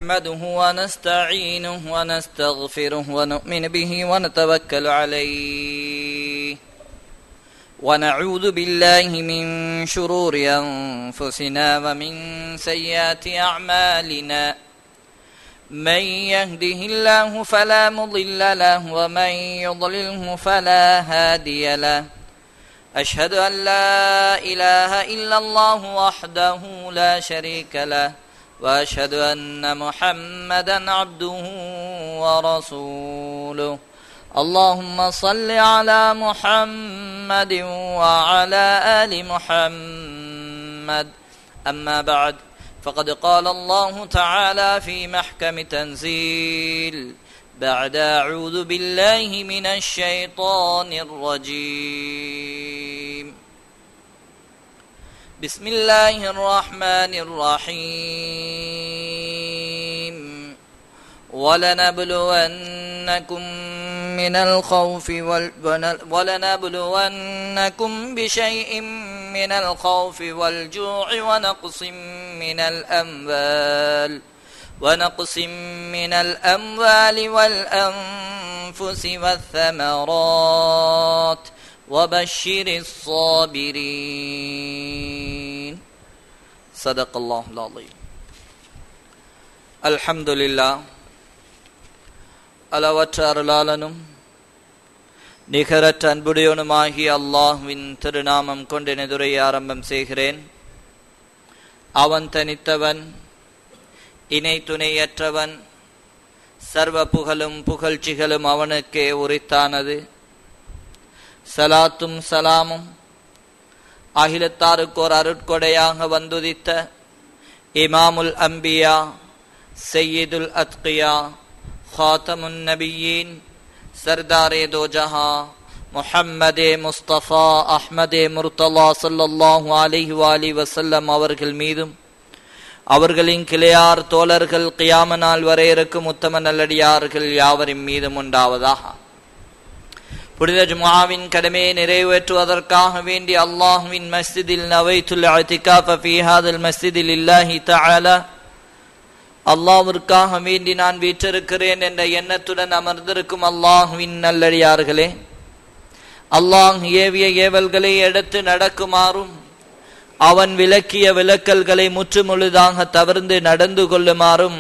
نحمده ونستعينه ونستغفره ونؤمن به ونتوكل عليه ونعوذ بالله من شرور أنفسنا ومن سيئات أعمالنا من يهده الله فلا مضل له ومن يضلله فلا هادي له أشهد أن لا إله إلا الله وحده لا شريك له وأشهد أن محمدا عبده ورسوله اللهم صل على محمد وعلى آل محمد أما بعد فقد قال الله تعالى في محكم تنزيل بعد أعوذ بالله من الشيطان الرجيم بسم الله الرحمن الرحيم ولنبلونكم بشيء من الخوف والجوع ونقص من الأموال والأنفس والثمرات وبشر الصابرين صدق الله العظيم. الحمد لله. அளவற்ற அருளாளனும் நிகரற்ற அன்புடையவனுமாகிய அல்லாஹ்வின் திருநாமம் கொண்டு எனதுரையை ஆரம்பம் செய்கிறேன். அவன் தனித்தவன், இணை துணையற்றவன், சர்வ புகழும் புகழ்ச்சிகளும் அவனுக்கே உரித்தானது. சலாத்தும் சலாமும் அகிலத்தாருக்கோர் அருட்கொடையாக வந்துதித்த இமாமுல் அம்பியா சையீதுல் அத்கியா खातमुन नबिय्यीन सरदारे दो जहां முஹம்மதே முஸ்தபா அஹ்மதே முர்தலா ஸல்லல்லாஹு அலைஹி வஆலிஹி வஸல்லம் அவர்கள் மீதும் அவர்களின் கிளையார் தோழர்கள் கியாம நாள் வரை இருக்கும் உத்தம நல்லடியார்கள் யாவரின் மீதும் உண்டாவதாக. புனித ஜும்ஆவின் கடமையை நிறைவேற்றுவதற்காக வேண்டி அல்லாஹ்வின் மஸ்ஜிதில் நவைத்துல் இஅ்திகாஃப ஃபீ ஹாதல் மஸ்ஜிதி லில்லாஹி தஆலா அல்லாஹ்விற்காக வேண்டி நான் வீற்றிருக்கிறேன் என்ற எண்ணத்துடன் அமர்ந்திருக்கும் அல்லாஹ்வின் நல்லடியார்களே, அல்லாஹ் ஏவிய ஏவல்களை எடுத்து நடக்குமாறும் அவன் விலக்கிய விலக்கல்களை முற்றுமுழுதாக தவிர்த்து நடந்து கொள்ளுமாறும்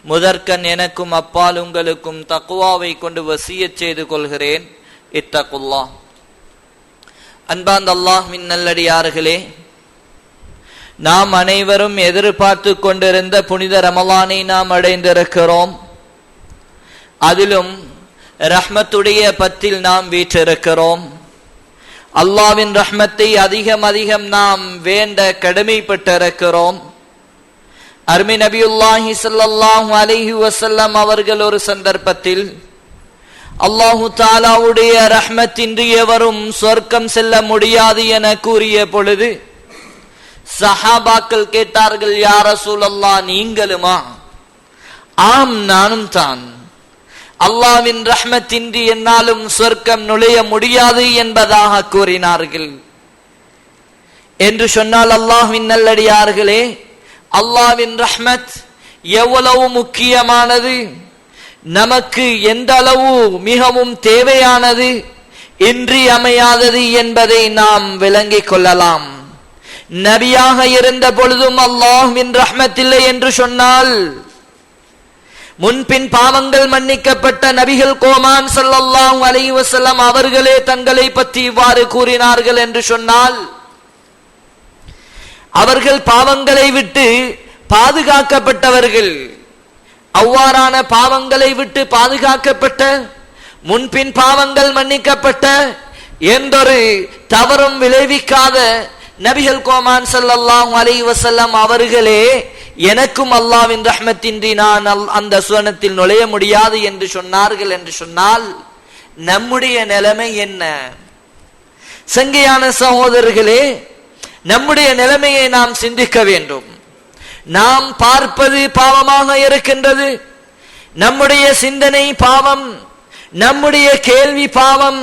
முதற்கண் எனக்கும் அப்பால் உங்களுக்கும் தக்வாவை கொண்டு வசியச் செய்து கொள்கிறேன். இத்தகுல்லாஹ். அன்பார்ந்த அல்லாஹ்வின் நல்லடியார்களே, நாம் அனைவரும் எதிர்பார்த்து கொண்டிருந்த புனித ரமலானை நாம் அடைந்திருக்கிறோம். அதிலும் ரஹ்மத்துடைய பத்தில் நாம் வீற்றிருக்கிறோம். அல்லாஹ்வின் ரஹ்மத்தை அதிகம் அதிகம் நாம் வேண்ட கடமைப்பட்டிருக்கிறோம். அருமை நபியுல்லாஹி ஸல்லல்லாஹு அலைஹி வஸல்லம் அவர்கள் ஒரு சந்தர்ப்பத்தில் அல்லாஹு தஆலாவுடைய ரஹ்மத்தின்றி எவரும் சொர்க்கம் செல்ல முடியாது என கூறிய பொழுது சஹாபாக்கள் கேட்டார்கள், யா ரசூலல்லாஹ், நீங்களுமா? ஆம், நானும் தான். அல்லாஹ்வின் ரஹ்மத்தின்றி என்னாலும் சொர்க்கம் நுழைய முடியாது என்பதாக கூறினார்கள். என்று சொன்னால் அல்லாஹ்வின் நல்லடியார்களே, அல்லாஹ்வின் ரஹ்மத் எவ்வளவு முக்கியமானது, நமக்கு எந்த அளவு மிகவும் தேவையானது, இன்றியமையாதது என்பதை நாம் விளங்கிக் கொள்ளலாம். நபியாக இருந்த பொழுதும் அல்லாஹ்வின் ரஹ்மத் இல்லை என்று சொன்னால், முன்பின் பாவங்கள் மன்னிக்கப்பட்ட நபிகள் கோமான் ஸல்லல்லாஹு அலைஹி வஸல்லம் அவர்களே தங்களை பற்றி இவ்வாறு கூறினார்கள் என்று சொன்னால், அவர்கள் பாவங்களை விட்டு பாதுகாக்கப்பட்டவர்கள். அவ்வாறான பாவங்களை விட்டு பாதுகாக்கப்பட்ட, முன்பின் பாவங்கள் மன்னிக்கப்பட்ட, எந்தொரு தவறும் விளைவிக்காத நபிகள் கோமான் ஸல்லல்லாஹு அலைஹி வஸல்லம் அவர்களே எனக்கும் அல்லாஹ்வின் ரஹ்மத்தின்றி நான் அந்த சுவனத்தில் நுழைய முடியாது என்று சொன்னார்கள் என்று சொன்னால் நம்முடைய நிலைமை என்ன? சங்கையான சகோதரர்களே, நம்முடைய நிலைமையை நாம் சிந்திக்க வேண்டும். நாம் பார்ப்பது பாவமாக இருக்கின்றது, நம்முடைய சிந்தனை பாவம், நம்முடைய கேள்வி பாவம்,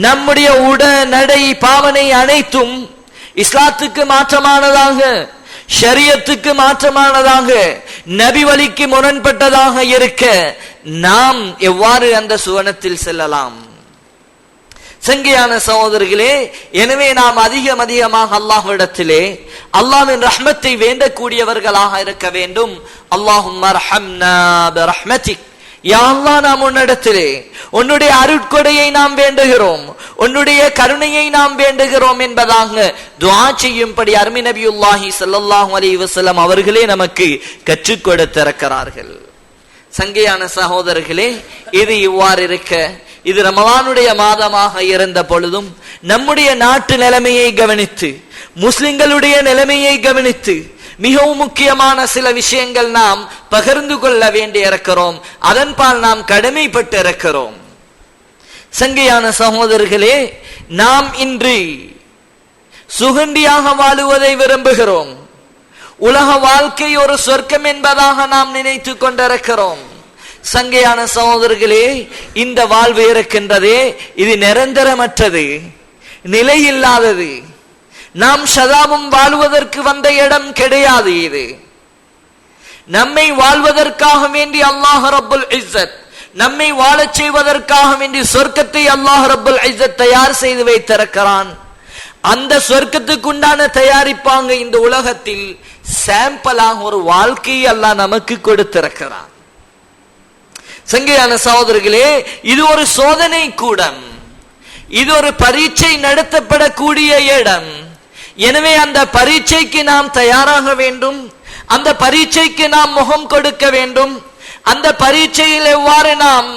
நம்முடைய உட நடை பாவனை அனைத்தும் இஸ்லாத்துக்கு மாற்றமானதாக, ஷரியத்துக்கு மாற்றமானதாக, நபி வழிக்கு முரண்பட்டதாக இருக்க நாம் எவ்வாறு அந்த சுவனத்தில் செல்லலாம்? சங்கையான சகோதரர்களே, எனவே நாம் அதிகமாக அல்லாஹ்விடத்திலே அல்லாஹ்வின் ரஹ்மத்தை வேண்டக்கூடியவர்களாக இருக்க வேண்டும். அல்லாஹும்ம அர்ஹம்னா பிரஹ்மதிக், யா அல்லாஹ், நாம் உன்னிடத்திலே உன்னுடைய அருட்கொடையை நாம் வேண்டுகிறோம், உன்னுடைய கருணையை நாம் வேண்டுகிறோம் என்பதாக துஆ செய்யும்படி அருமை நபியுல்லாஹி ஸல்லல்லாஹு அலைஹி வஸல்லம் அவர்களே நமக்கு கற்றுக் கொடுத்திருக்கிறார்கள். சங்கையான சகோதரர்களே, இது இவ்வாறு இருக்க, இது ரமலானுடைய மாதமாக இருந்த பொழுதும் நம்முடைய நாட்டு நிலைமையை கவனித்து, முஸ்லிம்களுடைய நிலைமையை கவனித்து மிகவும் முக்கியமான சில விஷயங்கள் நாம் பகிர்ந்து கொள்ள வேண்டி இருக்கிறோம். அதன்பால் நாம் கடமைப்பட்டு இருக்கிறோம். சங்கையான சகோதரர்களே, நாம் இன்று சுகண்டியாக வாழுவதை விரும்புகிறோம். உலக வாழ்க்கை ஒரு சொர்க்கம் என்பதாக நாம் நினைத்து கொண்டிருக்கிறோம். சங்கையான சகோதரர்களே, இந்த வாழ்வு இருக்கின்றதே, இது நிரந்தரமற்றது, நிலையில்லாதது. நாம் சதாவும் வாழ்வதற்கு வந்த இடம் கிடையாது. இது நம்மை வாழ்வதற்காக வேண்டி அல்லாஹ் ரப்புல் இஸ்ஸத், நம்மை வாழச் செய்வதற்காக வேண்டி சொர்க்கத்தை அல்லாஹ் ரப்புல் இஸ்ஸத் தயார் செய்து வைத்திருக்கிறான். அந்த சொர்க்கத்துக்கு உண்டான தயாரிப்பாங்க இந்த உலகத்தில் சாம்பிளாக ஒரு வாழ்க்கையை அல்லாஹ் நமக்கு கொடுத்திருக்கிறான். சங்கையான சகோதரர்களே, இது ஒரு சோதனை கூடம், இது ஒரு பரீட்சை நடத்தப்படக்கூடிய இடம். எனவே அந்த பரீட்சைக்கு நாம் தயாராக வேண்டும், அந்த பரீட்சைக்கு நாம் முகம் கொடுக்க வேண்டும். அந்த பரீட்சையில் எவ்வாறு நாம்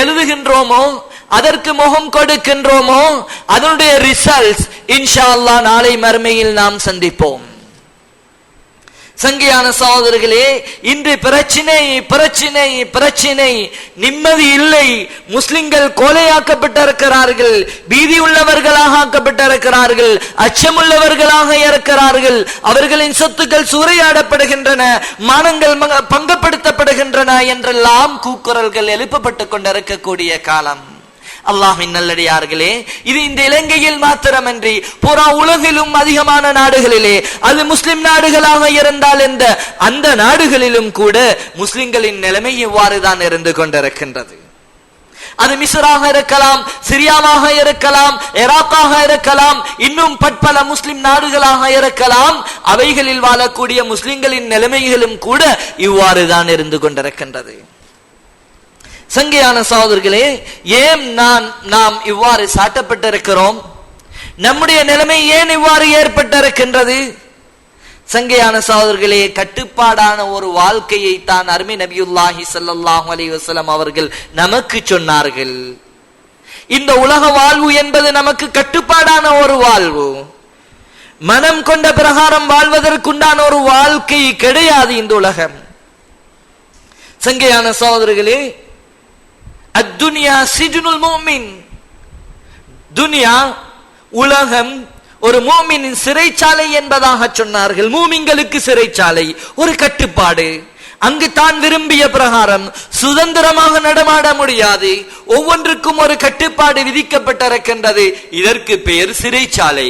எழுதுகின்றோமோ, அதற்கு முகம் கொடுக்கின்றோமோ, அதனுடைய ரிசல்ட்ஸ் இன்ஷா அல்லாஹ் நாளை மறுமையில் நாம் சந்திப்போம். சங்கையான சகோதரர்களே, இன்று பிரச்சினை, நிம்மதி இல்லை. முஸ்லிம்கள் கொலையாக்கப்பட்டிருக்கிறார்கள், பீதி உள்ளவர்களாக ஆக்கப்பட்டிருக்கிறார்கள், அச்சமுள்ளவர்களாக இருக்கிறார்கள். அவர்களின் சொத்துக்கள் சூறையாடப்படுகின்றன, மானங்கள் பங்கப்படுத்தப்படுகின்றன என்றெல்லாம் கூக்குரல்கள் எழுப்பப்பட்டுக் கொண்டிருக்கக்கூடிய காலம். அல்லாஹ்வின் நல்லடியார்களே, இது இந்த இலங்கையில் மாத்திரமன்றி புறா உலகிலும் அதிகமான நாடுகளிலே, அது முஸ்லிம் நாடுகளாக இருந்தால் அந்த நாடுகளிலும் கூட முஸ்லிம்களின் நிலைமை இவ்வாறுதான் இருந்து கொண்டிருக்கின்றது. அது மிஸ்ராக இருக்கலாம், சிரியாவாக இருக்கலாம், ஈராக்காக இருக்கலாம், இன்னும் பற்பல முஸ்லிம் நாடுகளாக இருக்கலாம். அவைகளில் வாழக்கூடிய முஸ்லிம்களின் நிலைமைகளும் கூட இவ்வாறுதான் இருந்து கொண்டிருக்கின்றது. சங்கையான சகோதரர்களே, ஏன் நாம் இவ்வாறு சாட்டப்பட்டிருக்கிறோம்? நம்முடைய நிலைமை ஏன் இவ்வாறு ஏற்பட்டிருக்கின்றது? சங்கையான சகோதரர்களே, கட்டுப்பாடான ஒரு வாழ்க்கையை தான் அருமை நபியுல்லாஹி ஸல்லல்லாஹு அலைஹி வஸல்லம் அவர்கள் நமக்கு சொன்னார்கள். இந்த உலக வாழ்வு என்பது நமக்கு கட்டுப்பாடான ஒரு வாழ்வு. மனம் கொண்ட பிரகாரம் வாழ்வதற்குண்டான ஒரு வாழ்க்கை கிடையாது இந்த உலகம். சங்கையான சகோதரர்களே, அத்துன்யா சிஜ்னுல் முஃமின், துனியா உலகம் ஒரு மூமினின் சிறைச்சாலை என்பதாக சொன்னார்கள். மூமின்களுக்கு சிறைச்சாலை, ஒரு கட்டுப்பாடு. அங்கு தான் விரும்பிய பிரகாரம் சுதந்திரமாக நடமாட முடியாது. ஒவ்வொன்றுக்கும் ஒரு கட்டுப்பாடு விதிக்கப்பட்டிருக்கின்றது. இதற்கு பெயர் சிறைச்சாலை.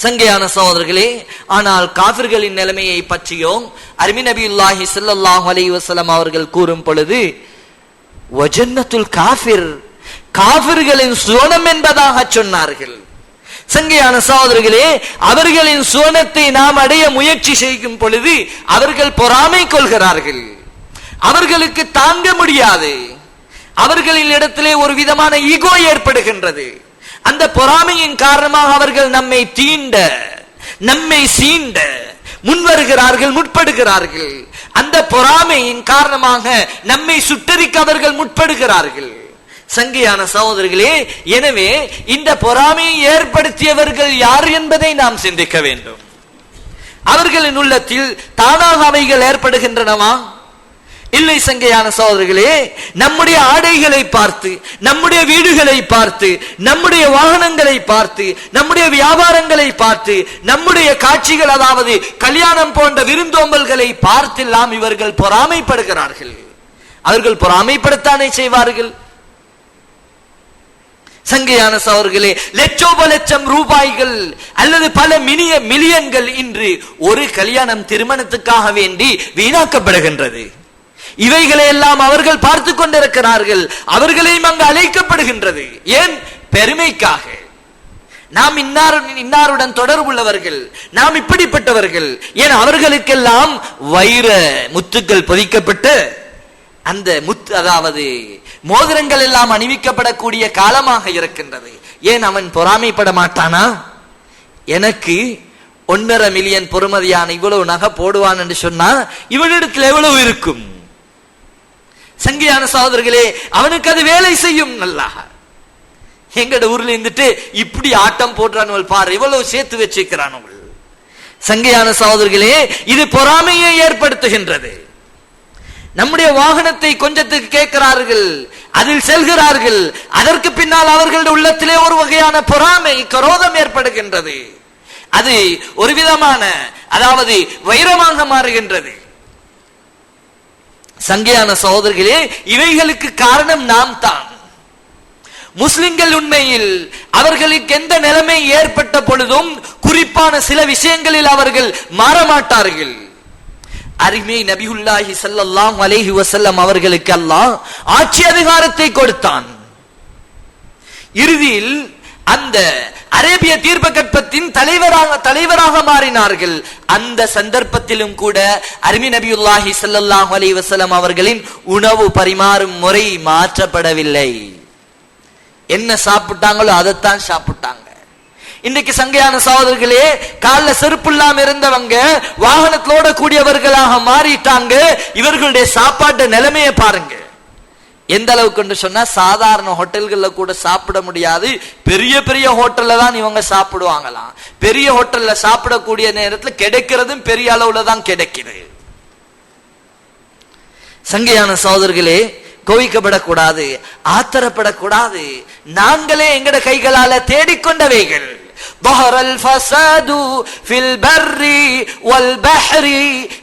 சங்கையான சகோதரர்களே, ஆனால் காஃபிர்களின் நிலைமையை பற்றியும் அருமை நபியுல்லாஹி ஸல்லல்லாஹு அலைஹி வஸல்லம் அவர்கள் கூறும் பொழுது, வஜன்னத்துல் காஃபிர், காஃபிர்களின் சுவனம் என்பதாக சொன்னார்கள். சங்கையான சகோதரர்களே, அவர்களின் சுவனத்தை நாம் அடைய முயற்சி செய்யும் பொழுது அவர்கள் பொறாமை கொள்கிறார்கள். அவர்களுக்கு தாங்க முடியாது. அவர்களின் இடத்திலே ஒரு விதமான ஈகோ ஏற்படுகின்றது. அந்த பொறாமையின் காரணமாக அவர்கள் நம்மை சீண்ட முன்வருகிறார்கள், முற்படுகிறார்கள். அந்த பொறாமையின் காரணமாக நம்மை சுட்டரிக்க அவர்கள் முற்படுகிறார்கள். சங்கையான சகோதரர்களே, எனவே இந்த பொறாமையை ஏற்படுத்தியவர்கள் யார் என்பதை நாம் சிந்திக்க வேண்டும். அவர்களின் உள்ளத்தில் தானாக அவைகள் ஏற்படுகின்றனவா? இல்லை. சங்கையான சகோதரர்களே, நம்முடைய ஆடைகளை பார்த்து, நம்முடைய வீடுகளை பார்த்து, நம்முடைய வாகனங்களை பார்த்து, நம்முடைய வியாபாரங்களை பார்த்து, நம்முடைய காட்சிகள், அதாவது கல்யாணம் போன்ற விருந்தோம்பல்களை பார்த்தெல்லாம் இவர்கள் பொறாமைப்படுகிறார்கள். அவர்கள் பொறாமைப்படத்தானே செய்வார்கள். சங்கையான சகோதரர்களே, லட்சோப லட்சம் ரூபாய்கள் அல்லது பல மில்லியன்கள் இன்று ஒரு கல்யாணம் திருமணத்துக்காக வேண்டி வீணாக்கப்படுகின்றது. இவைகளை எல்லாம் அவர்கள் பார்த்து கொண்டிருக்கிறார்கள். அவர்களையும் அங்கு அழைக்கப்படுகின்றது. ஏன்? பெருமைக்காக. நாம் இன்னாருடன் தொடர்புள்ளவர்கள், நாம் இப்படிப்பட்டவர்கள். ஏன்? அவர்களுக்கெல்லாம் வைர முத்துக்கள் பொதிக்கப்பட்டு அந்த முத்து, அதாவது மோதிரங்கள் எல்லாம் அணிவிக்கப்படக்கூடிய காலமாக இருக்கின்றது. ஏன் அவன் பொறாமைப்பட மாட்டானா? எனக்கு 1.5 மில்லியன் பொறுமதியான இவ்வளவு நகை போடுவான் என்று சொன்னா இவனிடத்தில் எவ்வளவு இருக்கும்? சங்கையான சகோதரர்களே, அவனுக்கு அது வேலை செய்யும். நல்லா எங்கட ஊர்ல இருந்துட்டு இப்படி ஆட்டம் போடுறான் பாரு, இவ்வளவு சேர்த்து வச்சிருக்கிறான். சங்கையான சகோதரர்களே, இது பொறாமையை ஏற்படுத்துகின்றது. நம்முடைய வாகனத்தை கொஞ்சத்துக்கு கேட்கிறார்கள், அதில் செல்கிறார்கள். அதற்கு பின்னால் அவர்களுடைய உள்ளத்திலே ஒரு வகையான பொறாமை, கரோதம் ஏற்படுகின்றது. அது ஒரு விதமான, அதாவது வைரமாக மாறுகின்றது. சங்கையான சகோதரர்களே, இவைகளுக்கு காரணம் நாம் தான். முஸ்லிம்கள் உண்மையில் அவர்களுக்கு எந்த நிலைமை ஏற்பட்ட பொழுதும் குறிப்பான சில விஷயங்களில் அவர்கள் மாறமாட்டார்கள். அருமை நபியுல்லாஹி ஸல்லல்லாஹு அலைஹி வஸல்லம் அவர்களுக்கு அல்லாஹ் ஆட்சி அதிகாரத்தை கொடுத்தான். இறுதியில் அந்த அரேபிய தீர்ப்பகற்பத்தின் தலைவராக மாறினார்கள். அந்த சந்தர்ப்பத்திலும் கூட அருமை நபியுல்லாஹி ஸல்லல்லாஹு அலைஹி வஸல்லம் அவர்களின் உணவு பரிமாறும் முறை மாற்றப்படவில்லை. என்ன சாப்பிட்டாங்களோ அதைத்தான் சாப்பிட்டாங்க. இன்றைக்கு சங்கையான சகோதரர்களே, கால செருப்பு இல்லாம இருந்தவங்க வாகனத்தோட கூடியவர்களாக மாறிட்டாங்க. இவர்களுடைய சாப்பாட்டு நிலைமையை பாருங்க. எந்த அளவுக்கு என்று சொன்னா, சாதாரண ஹோட்டல்கள்ல கூட சாப்பிட முடியாது. பெரிய பெரிய ஹோட்டல்ல தான் இவங்க சாப்பிடுவாங்களாம். பெரிய ஹோட்டல்ல சாப்பிடக்கூடிய நேரத்தில் கிடைக்கிறதும் பெரிய அளவுல தான் கிடைக்குது. சங்கையான சகோதரர்களே, கோவிக்கப்படக்கூடாது, ஆத்திரப்படக்கூடாது. நாங்களே எங்கட கைகளால தேடிக்கொண்டவைகள். ظهر الفساد في البر والبحر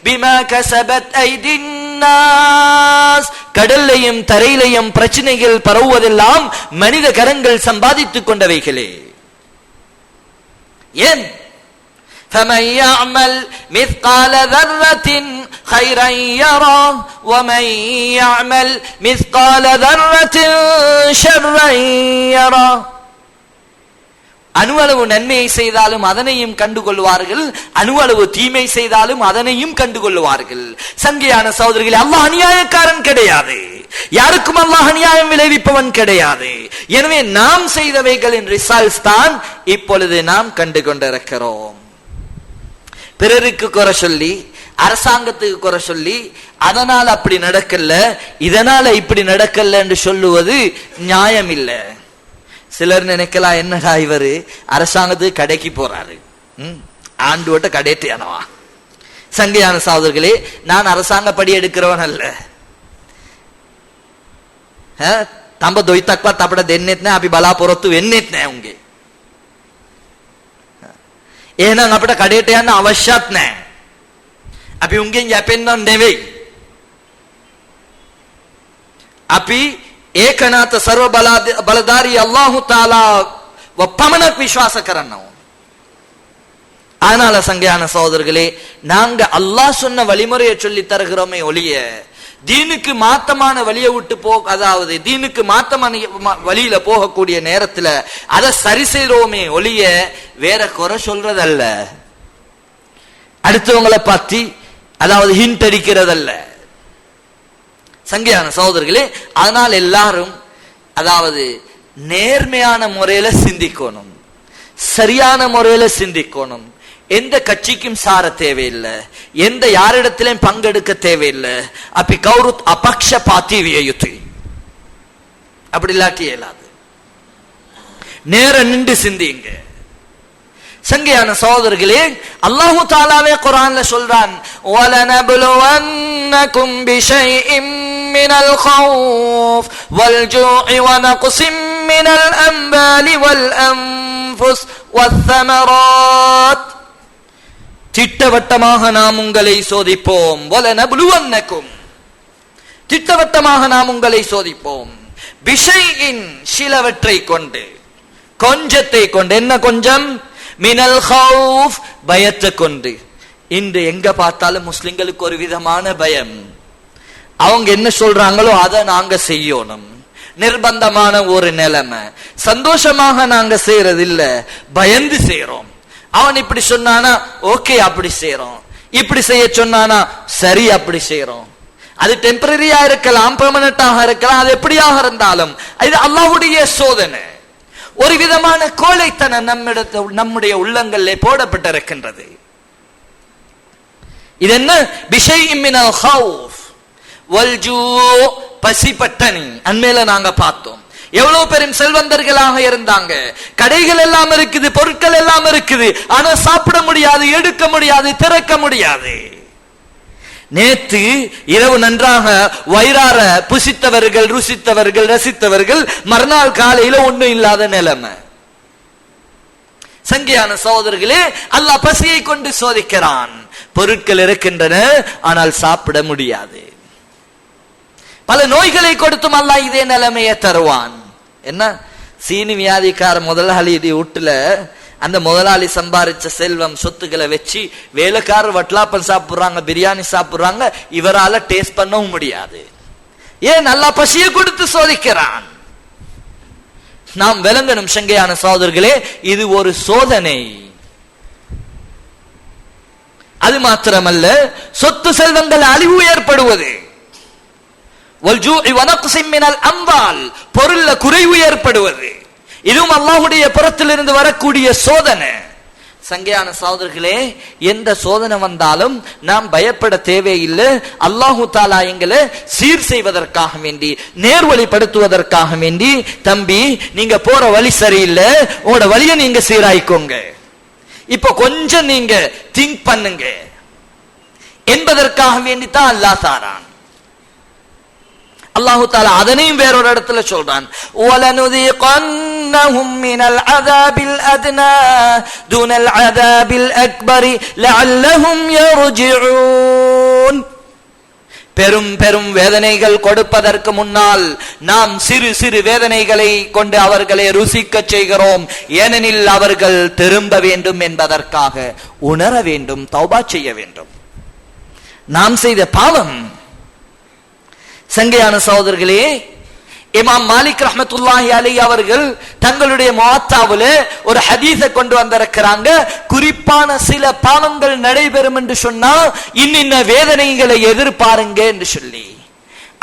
بما كسبت أيدي الناس. கடல்லையும் தரையிலையும் பிரச்சனைகள் பரவுவதெல்லாம் மனித கரங்கள் சம்பாதித்துக் கொண்டவைகளே. ஏன்? فمن يعمل مثقال ذرة خيرا يره ومن يعمل مثقال ذرة شرا يره. அணுவளவு நன்மையை செய்தாலும் அதனையும் கண்டுகொள்வார்கள், அணுவளவு தீமை செய்தாலும் அதனையும் கண்டுகொள்வார்கள். சங்கையான சகோதரர்களே, அல்லாஹ் அநியாயக்காரன் கிடையாது. யாருக்கும் அல்லாஹ் அநியாயம் விளைவிப்பவன் கிடையாது. எனவே நாம் செய்தவைகளின் ரிசல்ட்ஸ் தான் இப்பொழுது நாம் கண்டு கொண்டிருக்கிறோம். பிறருக்கு குறை சொல்லி, அரசாங்கத்துக்கு குறை சொல்லி, அதனால அப்படி நடக்கல, இதனால இப்படி நடக்கல என்று சொல்லுவது நியாயம் இல்லை. சிலர் நினைக்கலாம், என்னடா இவரு அரசாங்கத்துக்கு கடைக்கு போறாரு, ஆண்டு வட்ட கடையானவா. சங்கையான சகோதரர்களே, நான் அரசாங்க படி எடுக்கிறவன் அல்ல. තඹ දොයිතක්වත් අපිට දෙන්නෙත් නැහැ, අපි බලාපොරොත්තු වෙන්නෙත් නැහැ උන්ගේ. එහෙනම් අපිට කඩේට යන්න අවශ්‍යත් නැහැ. අපි උන්ගෙන් යැපෙන්නව නෙවෙයි. අපි ඒකනාත ਸਰව බලධාරී අල්ලාහ් තාලාව පමණක් විශ්වාස කරනවා. அதனால சங்கையான சகோதரர்களே, நாங்க அல்லாஹ் சொன்ன வழிமுறையை சொல்லி தருகிறோமே ஒழிய தீனுக்கு மாத்தமான வழியை விட்டு அதாவது தீனுக்கு மாத்தமான வழியில போகக்கூடிய நேரத்துல அதை சரி செய்றோமே ஒழிய வேற குறை சொல்றதல்ல, அடுத்தவங்களை பத்தி அதாவது ஹிண்ட் அடிக்கிறதல்ல. சங்கையான சகோதரர்களே, அதனால் எல்லாரும் அதாவது நேர்மையான முறையில சிந்திக்கணும், சரியான முறையில சிந்திக்கணும். எந்த கட்சிக்கும் சார தேவையில்லை, எந்த யாரிடத்திலும் பங்கெடுக்க தேவையில்லை. அப்படி கௌரத் அபக்ஷ பாத்திவியுத்தி அப்படி இல்லாட்டி இயலாது. நேர நின்று சிந்திங்க. சங்கையான சகோதரர்களே, அல்லாஹ் தஆலாவே குர்ஆன்ல சொல்றான், وَلَنَبْلُوَنَّكُمْ بِشَيْءٍ مِّنَ الْخَوْفِ وَالْجُوعِ وَنَقْصٍ مِّنَ الْأَمْوَالِ وَالْأَنفُسِ وَالثَّمَرَاتِ. திட்டவட்டமாக நாம் உங்களை சோதிப்போம். وَلَنَبْلُوَنَّكُمْ, திட்டவட்டமாக நாம் உங்களை சோதிப்போம். பிஷைஇன் சிலவற்றை கொண்டு, கொஞ்சத்தை கொண்டு. என்ன கொஞ்சம்? மினல் ஹவுஃப் பயத்தை கொண்டு. இன்று எங்க பார்த்தாலும் முஸ்லிம்களுக்கு ஒரு விதமான பயம். அவங்க என்ன சொல்றாங்களோ அதை நாங்க செய்யணும். நிர்பந்தமான ஒரு நிலைமை. சந்தோஷமாக நாங்க செய்யறது இல்ல, பயந்து செய்யறோம். அவன் இப்படி சொன்னானா ஓகே அப்படி செய்யறோம், இப்படி செய்ய சொன்னானா சரி அப்படி செய்யறோம். அது டெம்பரரியா இருக்கலாம், பெர்மனண்டாக இருக்கலாம், அது எப்படியாக இருந்தாலும் இது அல்லாஹ்வுடைய சோதனை. ஒரு விதமான கோழைத்தனம் நம்முடைய உள்ளங்களிலே போடப்பட்டிருக்கின்றது. இது என்ன? பிஷைஇன் மினல் ஹவுஃப் வல் ஜூ, பசி பட்டணி. அண்மையில நாங்க பார்த்தோம் எவ்வளவு பெரும் செல்வந்தர்களாக இருந்தாங்க, கடைகள் எல்லாம் இருக்குது, பொருட்கள் எல்லாம் இருக்குது, ஆனா சாப்பிட முடியாது, எடுக்க முடியாது, திறக்க முடியாது. நேத்து இரவு நன்றாக வயிறார புசித்தவர்கள், ருசித்தவர்கள், ரசித்தவர்கள் மறுநாள் காலையில ஒண்ணும் இல்லாத நிலைமை. சங்கையான சகோதரர்களே, அல்லாஹ் பசியை கொண்டு சோதிக்கிறான். பொருட்கள் இருக்கின்றன, ஆனால் சாப்பிட முடியாது. பல நோய்களை கொடுத்தும் அல்லாஹ் இதே நிலைமையை தருவான். என்ன? சீனி வியாதிக்கார முதலாளி வீட்டுல அந்த முதலாளி சம்பாதிச்ச செல்வம் சொத்துக்களை வச்சு வேலைக்காரர் வட்லாப்பம் சாப்பிடுறாங்க, பிரியாணி சாப்பிடுறாங்க, இவரால டேஸ்ட் பண்ணவும் முடியாது. ஏன்? நல்லா பசியை கொடுத்து சோதிக்கிறான். நாம் விளங்கணும் சங்கையான சகோதரர்களே, இது ஒரு சோதனை. அது மாத்திரமல்ல, சொத்து செல்வங்கள் அழிவு ஏற்படுவது, பொருள்ல குறைவு ஏற்படுவது, இதுவும் அல்லாஹ்வுடைய புறத்திலிருந்து வரக்கூடிய சோதனை. சங்கையான சகோதரர்களே, எந்த சோதனை வந்தாலும் நாம் பயப்பட தேவையில்லை. அல்லாஹு தாலா எங்களை சீர் செய்வதற்காக வேண்டி, நேர்வழிப்படுத்துவதற்காக வேண்டி, தம்பி நீங்க போற வழி சரியில்லை, உங்களோட வழியை நீங்க சீராய்க்கோங்க, இப்ப கொஞ்சம் நீங்க திங்க் பண்ணுங்க என்பதற்காக வேண்டித்தான் அல்லாஹ் தாரான். அல்லாஹு தஆலா அதனையும் வேறொரு இடத்துல சொல்றான், وَلَنُذِيقَنَّهُمْ مِنَ الْعَذَابِ الْأَدْنَى دُونَ الْعَذَابِ الْأَكْبَرِ لَعَلَّهُمْ يَرْجِعُونَ. பெரும் பெரும் வேதனைகள் கொடுப்பதற்கு முன்னால் நாம் சிறு சிறு வேதனைகளை கொண்டு அவர்களை ருசிக்க செய்கிறோம். ஏனெனில் அவர்கள் திரும்ப வேண்டும் என்பதற்காக, உணர வேண்டும், தௌபா செய்ய வேண்டும். நாம் செய்த பாவம். சங்கையான சகோதரர்களே, இமாம் மாலிக் ரஹ்மத்துல்லாஹி அலைஹி அவர்கள் தங்களுடைய முவாத்தாவுல ஒரு ஹதீஸை கொண்டு வந்திருக்கிறாங்க. குறிப்பான சில பாவங்கள் நடைபெறும் என்று சொன்னா இன்னின்ன வேதனைகளை எதிர்பாருங்க என்று சொல்லி,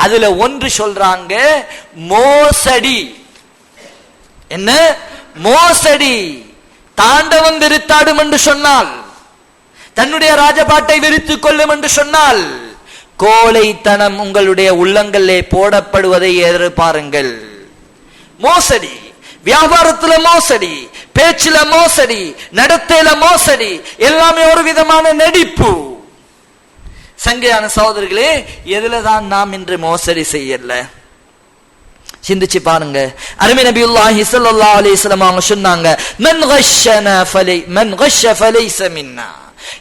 அதுல ஒன்று சொல்றாங்க மோசடி. என்ன? மோசடி. தாண்டவம் விரித்தாடும் என்று சொன்னால், தன்னுடைய ராஜபாட்டை விரித்துக் கொள்ளும் என்று சொன்னால், கோழைத்தனம் உங்களுடைய உள்ளங்களிலே போடப்படுவதை எதிர்பாருங்கள். மோசடி, வியாபாரத்துல மோசடி, பேச்சில மோசடி, நடத்தையில மோசடி, எல்லாமே ஒரு விதமான நடிப்பு. சங்கையான சகோதரர்களே, எதுலதான் நாம் இன்று மோசடி செய்யல? சிந்திச்சு பாருங்க. அருமை நபியுல்லாஹி ஸல்லல்லாஹு அலைஹி வஸல்லம் அவங்க சொன்னாங்க, மன் கஷ்ஷ ஃபலைஸ மின்னா.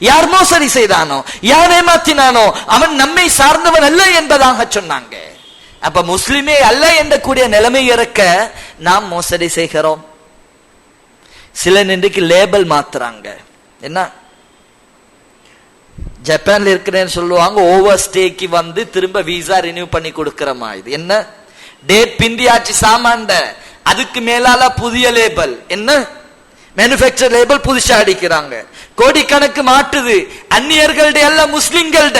யார் மோசடி செய்தானோ, யார் ஏமாத்தினானோ அவன் நம்மை சார்ந்தவன் அல்ல என்பதாக சொன்னாங்க. அப்ப முஸ்லிமே அல்ல என்ற கூடிய நிலைமை இருக்க நாம் மோசடி செய்கிறோம். சில இன்றைக்கு லேபல் மாத்துறாங்க. என்ன? ஜப்பான்ல இருக்கிறேன்னு சொல்லுவாங்க, ஓவர் ஸ்டேக்கு வந்து திரும்ப வீசா ரினியூ பண்ணி கொடுக்கிறமா. இது என்ன? டேட் பிந்தியாச்சு சாமான்ட, அதுக்கு மேலால புதிய லேபல். என்ன? மேனுபேக்சர் லேபல் புதுசா அடிக்கிறாங்க. கோடிக்கணக்கு மாட்டுது. அந்நியர்கள்ட அல்ல, முஸ்லிம்கள்ட.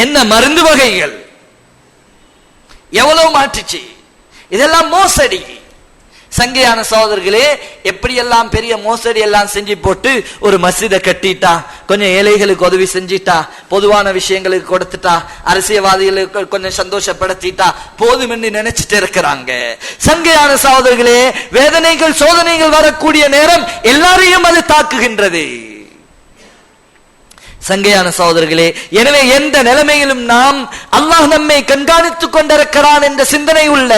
என்ன மருந்து வகைகள் எவ்வளவு மாட்டுச்சு. இதெல்லாம் மோசடி. சங்கையான சகோதரர்களே, எப்படியெல்லாம் பெரிய மோசடி எல்லாம் செஞ்சு போட்டு ஒரு மஸ்ஜிதை கட்டிட்டா, கொஞ்சம் ஏழைகளுக்கு உதவி செஞ்சிட்டா, பொதுவான விஷயங்களுக்கு கொடுத்துட்டா, அரசியல்வாதிகளுக்கு கொஞ்சம் சந்தோஷப்படுத்திட்டா போதும் என்று நினைச்சிட்டு இருக்கிறாங்க. சங்கையான சகோதரர்களே, வேதனைகள் சோதனைகள் வரக்கூடிய நேரம் எல்லாரையும் அது தாக்குகின்றது. சங்கையான சகோதரர்களே, எனவே எந்த நிலைமையிலும் நாம் அல்லாஹ் நம்மை கண்காணித்துக் கொண்டிருக்கிறான் என்ற சிந்தனை உள்ள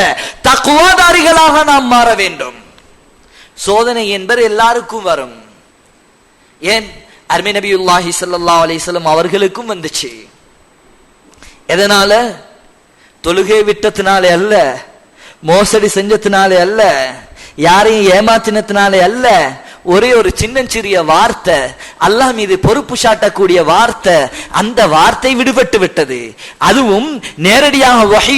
தக்வாதாரிகளாக நாம் மாற வேண்டும். சோதனை என்பது எல்லாருக்கும் வரும். ஏன்? அருமை நபியுல்லாஹி ஸல்லல்லாஹு அலைஹி வஸல்லம் அவர்களுக்கும் வந்துச்சு. எதனால? தொழுகை விட்டத்தினாலே அல்ல, மோசடி செஞ்சத்தினாலே அல்ல, யாரையும் ஏமாத்தினத்தினாலே அல்ல, ஒரே ஒரு சின்னஞ்சிறிய வார்த்தை, அல்லாஹ் மீது பொறுப்பு சாட்டக்கூடிய வார்த்தை, அந்த வார்த்தை விடுபட்டு விட்டது. அதுவும் நேரடியாக வஹி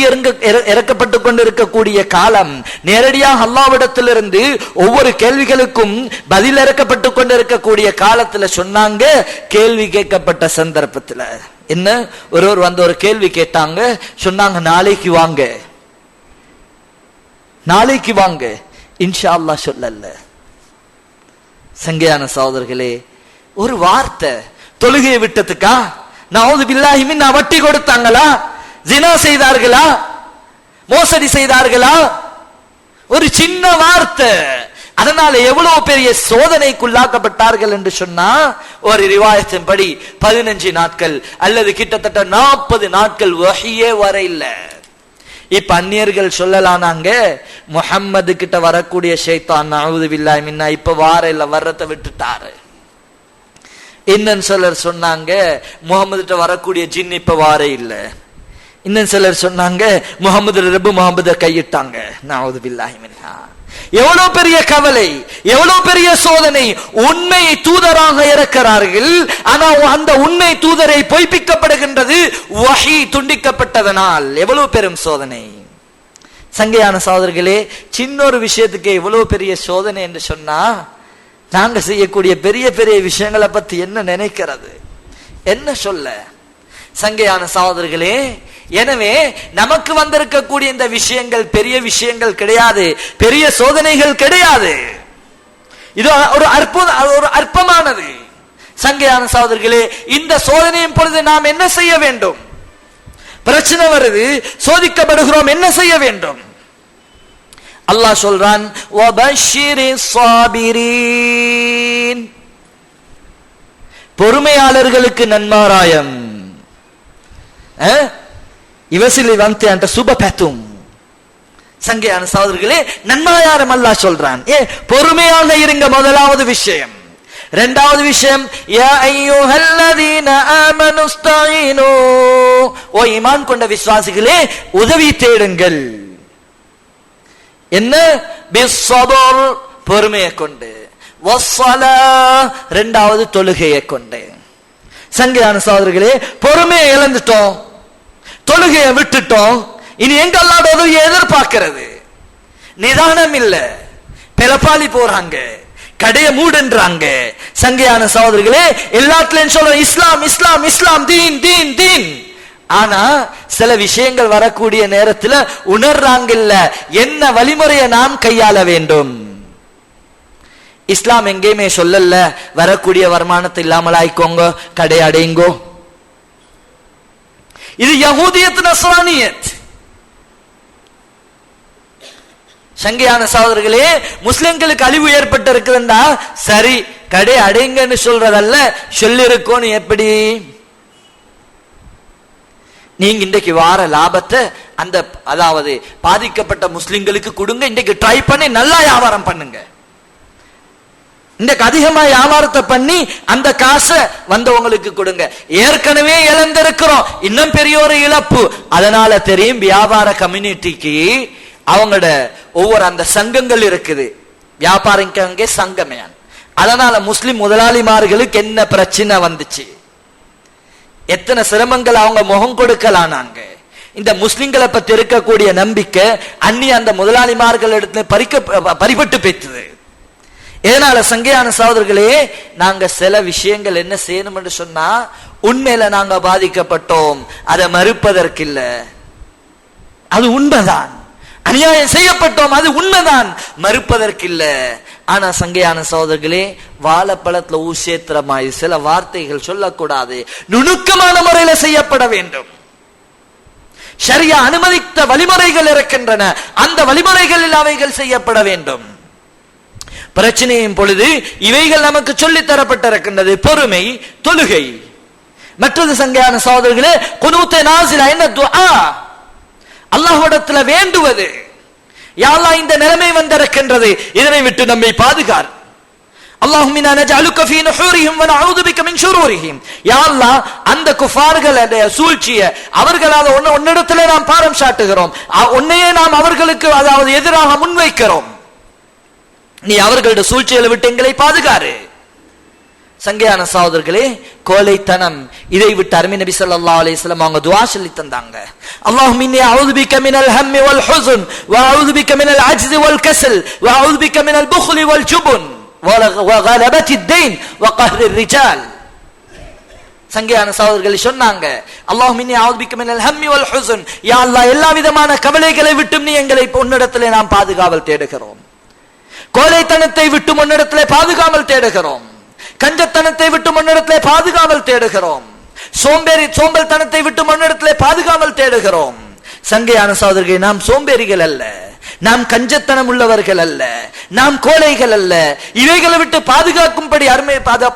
இறக்கப்பட்டு கொண்டிருக்கக்கூடிய காலம், நேரடியாக அல்லாஹ்விடத்திலிருந்து ஒவ்வொரு கேள்விகளுக்கும் பதில் இறக்கப்பட்டு கொண்டிருக்கக்கூடிய காலத்துல சொன்னாங்க. கேள்வி கேட்கப்பட்ட சந்தர்ப்பத்துல என்ன, ஒருவர் வந்து ஒரு கேள்வி கேட்டாங்க. சொன்னாங்க, நாளைக்கு வாங்க, நாளைக்கு வாங்க. இன்ஷா அல்லாஹ் சொல்லல. சங்கையான சகோதரர்களே, ஒரு வார்த்தை தொழுகையை விட்டதுக்கா? நவுது பில்லாஹி மின்னா வட்டி கொடுத்தாங்களா? ஜினா செய்தார்களா? மோசடி செய்தார்களா? ஒரு சின்ன வார்த்தை, அதனால எவ்வளவு பெரிய சோதனைக்குள்ளாக்கப்பட்டார்கள் என்று சொன்னா, ஒரு ரிவாயத்தின் படி 15 நாட்கள் அல்லது கிட்டத்தட்ட 40 நாட்கள் வஹியே வர இல்ல. இப்ப அந்நியர்கள் சொல்லலானாங்க, முஹம்மது கிட்ட வரக்கூடிய ஷைத்தான் நவுது பில்லாஹி மின்னா இப்ப வார இல்ல, வர்றத விட்டுட்டாரு. இன்னும் சிலர் சொன்னாங்க, முகமது கிட்ட வரக்கூடிய ஜின் இப்ப வார இல்ல. இன்னும் சிலர் சொன்னாங்க, முகமது ரப்பு முகமது கையிட்டாங்க. நவுது பில்லாஹி மின்னா. எவ்வளவு பெரிய கவலை, எவ்வளவு பெரிய சோதனை. உண்மை தூதராக இருக்கிறார்கள், ஆனா அந்த உண்மை தூதரை பொய்ப்பிக்கப்படுகின்றது வஹி துண்டிக்கப்பட்டதனால். எவ்வளவு பெரும் சோதனை. சங்கையான சகோதரர்களே, சின்ன ஒரு விஷயத்துக்கு எவ்வளவு பெரிய சோதனை என்று சொன்னா, நாங்க செய்யக்கூடிய பெரிய பெரிய விஷயங்களை பத்தி என்ன நினைக்கிறது, என்ன சொல்ல. சங்கையான சகோதரர்களே, எனவே நமக்கு வந்திருக்கக்கூடிய இந்த விஷயங்கள் பெரிய விஷயங்கள் கிடையாது, பெரிய சோதனைகள் கிடையாது. இது ஒரு அற்பமானது. சங்கையான சகோதரர்களே, இந்த சோதனையின் பொழுது நாம் என்ன செய்ய வேண்டும்? பிரச்சனை வருது, சோதிக்கப்படுகிறோம், என்ன செய்ய வேண்டும்? அல்லாஹ் சொல்றான், வபஷிரிஸ் சாபிரீன், பொறுமையாளர்களுக்கு நன்மாராயம். இவசிலி வந்து அந்த சுப பெத்தும். சங்கையான சகோதரர்களே, நன்மாராயம் அல்லாஹ் சொல்றான். பொறுமையாக இருங்க, முதலாவது விஷயம். இரண்டாவது விஷயம், யா அய்யுஹல்லதீன ஆமனுஸ்தஈனு, ஓ ஈமான் கொண்ட விசுவாசிகளே உதவி தேடுங்கள். என்ன? பிஸ்ஸபர், பொறுமையை கொண்டு, வஸ்ஸலா, இரண்டாவது தொழுகையை கொண்டு. சங்கையான சகோதரர்களே, பொறுமையை இழந்துட்டோம், தொழுகையை விட்டுட்டோம், இனி எங்க அல்லாஹ் உதவியை எதிர்பார்க்கிறது? நிதானம் இல்ல, பிறப்பாளி போறாங்க, கடைய மூடுன்றாங்க. சங்கையான சகோதரர்களே, எல்லாத்துலயும் சொல்ற இஸ்லாம் இஸ்லாம் இஸ்லாம், தீன் தீன் தீன். ஆனா சில விஷயங்கள் வரக்கூடிய நேரத்துல உணர்றாங்க இல்ல, என்ன வழிமுறையை நாம் கையாள வேண்டும். இஸ்லாம் எங்கேயுமே சொல்லல வரக்கூடிய வருமானத்தை இல்லாமல் ஆயிக்கோங்க, கடை அடைங்கோ. இது யஹூதியத் நஸ்ரானியத். சங்கையான சகோதரர்களே, முஸ்லிம்களுக்கு அழிவு ஏற்பட்டு இருக்குதுண்டா சரி, கடை அடைங்கன்னு சொல்றதல்ல, சொல்லிருக்கோன்னு எப்படி? நீங்க இன்றைக்கு வார லாபத்தை அந்த அதாவது பாதிக்கப்பட்ட முஸ்லிம்களுக்கு கொடுங்க, இன்றைக்கு ட்ரை பண்ணி நல்லா வியாபாரம் பண்ணுங்க. இன்றைக்கு அதிகமா வியாபாரத்தை பண்ணி அந்த காசை வந்தவங்களுக்கு கொடுங்க. ஏற்கனவே இழந்திருக்கிறோம், இன்னும் பெரிய ஒரு இழப்பு. அதனால தெரியும், வியாபார கம்யூனிட்டிக்கு அவங்களோட ஒவ்வொரு அந்த சங்கங்கள் இருக்குது, வியாபாரிங்க சங்கமேன். அதனால முஸ்லிம் முதலாளிமார்களுக்கு என்ன பிரச்சனை வந்துச்சு, எத்தனை சிரமங்கள் அவங்க முகம் கொடுக்கலானாங்க. இந்த முஸ்லிம்களை பத்தி இருக்கக்கூடிய நம்பிக்கை அந்நிய அந்த முதலாளிமார்கள் இடத்துல பறிபட்டு பேத்துது. இதனால சங்கையான சகோதரர்களே, நாங்க சில விஷயங்கள் என்ன செய்யணும் என்று சொன்னா, உண்மையில நாங்க பாதிக்கப்பட்டோம், அதை மறுப்பதற்கில்ல, அது உண்மைதான். அநியாயம் செய்யப்பட்டோம், அது உண்மைதான், மறுப்பதற்கில்ல. ஆனா சங்கையான சகோதரர்களே, வாழைப்பழத்துல ஊசேத்திரமாய் சில வார்த்தைகள் சொல்லக்கூடாது, நுணுக்கமான முறையில செய்யப்பட வேண்டும். ஷரியா அனுமதித்த வழிமுறைகள் இருக்கின்றன, அந்த வழிமுறைகளில் அவைகள் செய்யப்பட வேண்டும். பிரச்சனையின் பொழுது இவைகள் நமக்கு சொல்லித் தரப்பட்டிருக்கின்றது, பொறுமை, தொழுகை. மற்றது சங்கையான சகோதரர்களே, குனூத் நாஸிலா, என்ன துஆ, அல்லாஹ்விடத்துல வேண்டுவது. யா அல்லாஹ், இந்த நிலைமை வந்திருக்கின்றது, இதனை விட்டு நம்மை பாதுகார். அல்லாஹும்ம இன்னா நஜஅலுக ஃபீ நுஹூரிஹிம் வ நஊது பிக மின் ஷுரூரிஹிம். யா அல்லாஹ், அந்த குஃபார்களுடைய சூழ்ச்சியை அவர்களால் உன்னிடத்திலே நாம் பாரம் சாட்டுகிறோம், உன்னையே நாம் அவர்களுக்கு அதாவது எதிராக முன்வைக்கிறோம். நீ அவர்களுடைய சூழ்ச்சிகளை விட்டு எங்களை பாதுகாரு. சங்கையான சகோதரர்களே, கோழைத்தனம் இதை விட்டு அருமை நபி ஸல்லல்லாஹு அலைஹி வஸல்லம் அவங்க துஆ சொல்லி தந்தாங்க. அல்லாஹும்ம இன்னி அஊது பிக மினல் ஹம்மி வல் ஹுஸ்ன் வ அஊது பிக மினல் அஜ்ஸி வல் கஸல் வ அஊது பிக மினல் புக்லி வல் ஜுபன் வ கலபத்தி தைன் வ கஹ்ரி ரிஜால். சங்கையான சகோதரர்களே சொன்னாங்க, அல்லாஹும்ம இன்னி அஊது பிக மினல் ஹம்மி வல் ஹுஸ்ன், யா அல்லாஹ், எல்லா விதமான கவலைகளை விட்டும் நீ எங்களை உன்னிடத்திலே நாம் பாதுகாவல் தேடுகிறோம். கோழைத்தனத்தை விட்டு உன்னிடத்திலே பாதுகாவல் தேடுகிறோம். கஞ்சத்தனத்தை விட்டு முன்னிடத்திலே பாதுகாவல் தேடுகிறோம். சோம்பல் தனத்தை விட்டு முன்னிடத்திலே பாதுகாவல் தேடுகிறோம். சங்கையான சகோதரர்களே, நாம் சோம்பேறிகள் அல்ல, நாம் கஞ்சத்தனம் உள்ளவர்கள் அல்ல, நாம் கோழைகள் அல்ல. இவைகளை விட்டு பாதுகாக்கும்படி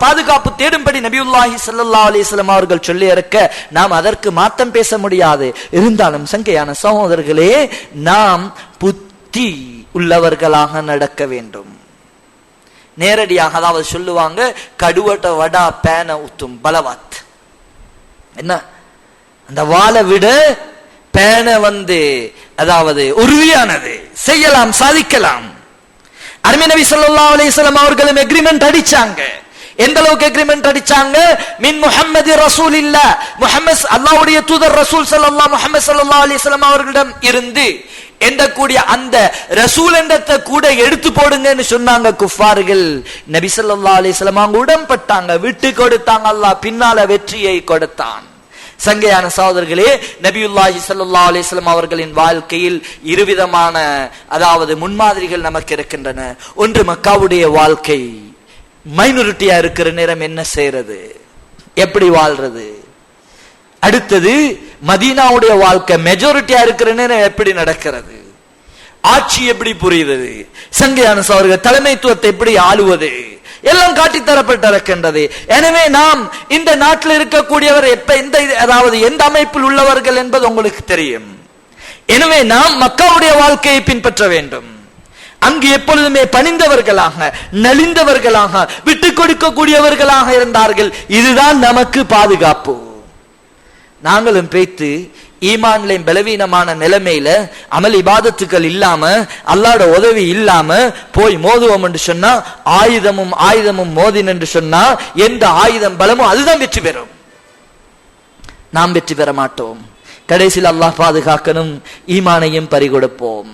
பாதுகாப்பு தேடும்படி நபியுல்லாஹி ஸல்லல்லாஹு அலைஹி வஸல்லம் அவர்கள் சொல்லி இருக்க நாம் அதற்கு மாத்தம் பேச முடியாது. இருந்தாலும் சங்கையான சகோதரர்களே, நாம் புத்தி உள்ளவர்களாக நடக்க வேண்டும். நேரடியாக, அதாவது சொல்லுவாங்க, கடுவட்ட வடா பேன உத்தும் பலவாத். என்ன, அந்த வாளை விட பேன அதாவது உறுதியானது, செய்யலாம், சாதிக்கலாம். அருமை நபி ஸல்லல்லாஹு அலைஹி வஸல்லம் அவர்களும் எக்ரிமெண்ட் அடிச்சாங்க. எந்த அளவுக்கு எக்ரிமெண்ட் அடிச்சாங்க? மின் முஹம்மதி ரசூலில்லாஹ், முஹம்மத் அல்லாஹ்வுடைய தூதர் ரசூல் முஹம்மது ஸல்லல்லாஹு அலைஹி வஸல்லம் அவர்களிடம் இருந்து எந்தக்கூடிய அந்த ரசூல் என்றத்தை கூட எடுத்து போடுங்கன்னு சொன்னாங்க குஃபார்கள். நபி ஸல்லல்லாஹு அலைஹி வஸல்லம் அவங்க உடன்பட்டாங்க, விட்டு கொடுத்தாங்க. அல்லாஹ் பின்னால வெற்றியை கொடுத்தான். சங்கையான சகோதரர்களே, நபியுல்லாஹி ஸல்லல்லாஹு அலைஹி வஸல்லம் அவர்களின் வாழ்க்கையில் இருவிதமான அதாவது முன்மாதிரிகள் நமக்கு இருக்கின்றன. ஒன்று, மக்காவுடைய வாழ்க்கை. மைனாரிட்டியா இருக்கிற நேரம் என்ன செய்யறது, எப்படி வாழ்றது. அடுத்தது, மதீனாவுடைய வாழ்க்கை. மெஜாரிட்டியா இருக்கிற நேரம் எப்படி நடக்கிறது, ஆட்சி எப்படி புரியுது, சங்கையான சகோதரர்கள் தலைமைத்துவத்தை எப்படி ஆளுவது, எல்லாம் காட்டித்தரப்பட்டிருக்கின்றது. எனவே நாம் இந்த நாட்டில் இருக்கக்கூடியவர் அதாவது எந்த அமைப்பில் உள்ளவர்கள் என்பது உங்களுக்கு தெரியும். எனவே நாம் மக்காவுடைய வாழ்க்கையை பின்பற்ற வேண்டும். அங்கு எப்பொழுதுமே பணிந்தவர்களாக, நலிந்தவர்களாக, விட்டுக் கொடுக்கக்கூடியவர்களாக இருந்தார்கள். இதுதான் நமக்கு பாதுகாப்பு. நாங்களும் பேய்த்து ஈமான்லையும் பலவீனமான நிலைமையில அமல் இபாதத்துக்கள் இல்லாம, அல்லாஹ்வோட உதவி இல்லாம போய் மோதுவோம் என்று சொன்னா, ஆயுதமும் மோதின் என்று சொன்னா எந்த ஆயுதம் பலமோ அதுதான் வெற்றி பெறும். நாம் வெற்றி பெற மாட்டோம். கடைசியில் அல்லாஹ் பாதுகாக்கணும், ஈமானையும் பறிகொடுப்போம்.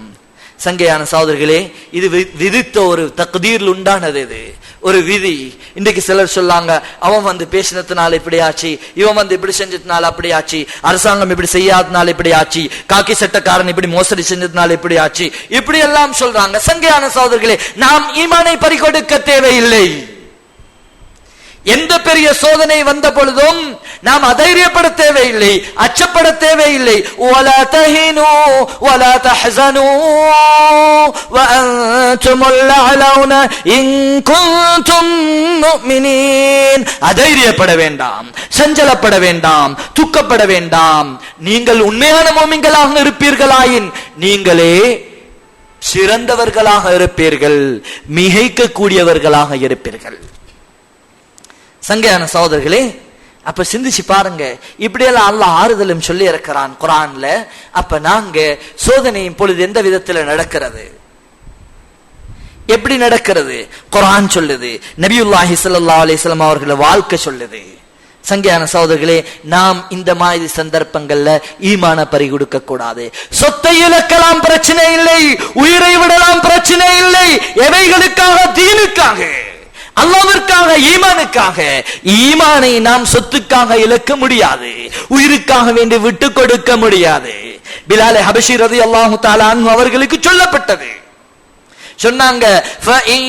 சங்கையான சகோதரர்களே, இது விதித்த ஒரு தக்தீர்ல உண்டானது. இது ஒரு விதி. இன்றைக்கு சிலர் சொல்லாங்க, அவன் பேசினதுனால இப்படி ஆச்சு, இவன் இப்படி செஞ்சதுனால அப்படி ஆச்சு, அரசாங்கம் இப்படி செய்யாதனால இப்படி ஆச்சு, காக்கி சட்டக்காரன் இப்படி மோசடி செஞ்சதுனால இப்படி ஆச்சு, இப்படி எல்லாம் சொல்றாங்க. சங்கையான சகோதரர்களே, நாம் ஈமானை பறிகொடுக்க தேவையில்லை. எந்த பெரிய சோதனை வந்த பொழுதும் நாம் அதைரியப்பட தேவையில்லை, அச்சப்பட தேவையில்லை. وَلَا تَهِنُوا وَلَا تَحْزَنُوا وَأَنْتُمُ الْأَعْلَوْنَ إِن كُنتُم مُؤْمِنِينَ. அதைரியப்பட வேண்டாம், சஞ்சலப்பட வேண்டாம், துக்கப்பட வேண்டாம். நீங்கள் உண்மையான முஃமின்களாக இருப்பீர்களாயின் நீங்களே சிறந்தவர்களாக இருப்பீர்கள், மிகைக்க கூடியவர்களாக இருப்பீர்கள். சங்கையான சகோதரர்களே, அப்ப சிந்திச்சு பாருங்க, இப்படியெல்லாம் அல்லாஹ் ஆறுதலும் சொல்லி இருக்கிறான் குர்ஆன்ல. அப்ப நாங்க சோதனையின் பொழுது எந்த விதத்துல நடக்கிறது, எப்படி நடக்கிறது குர்ஆன் சொல்லுது, நபியுல்லாஹி ஸல்லல்லாஹு அலைஹி வஸல்லம் அவர்களோட வாழ்க்கை சொல்லுது. சங்கையான சகோதரர்களே, நாம் இந்த மாதிரி சந்தர்ப்பங்கள்ல ஈமான பறிகொடுக்க கூடாது. சொத்தை இழக்கலாம் பிரச்சனை இல்லை, உயிரை விடலாம் பிரச்சனை இல்லை. எவைகளுக்காக? தீனுக்காக, அல்லாஹ்விற்காக, ஈமானுக்காக. ஈமானை நாம் சொத்துக்காக இழக்க முடியாது, உயிருக்காக வேண்டி விட்டு கொடுக்க முடியாது. பிலால் ஹபஷி ரலியல்லாஹு தஆலா அன்ஹு அவர்களுக்கு சொல்லப்பட்டது. சொன்னாங்க, فَإِن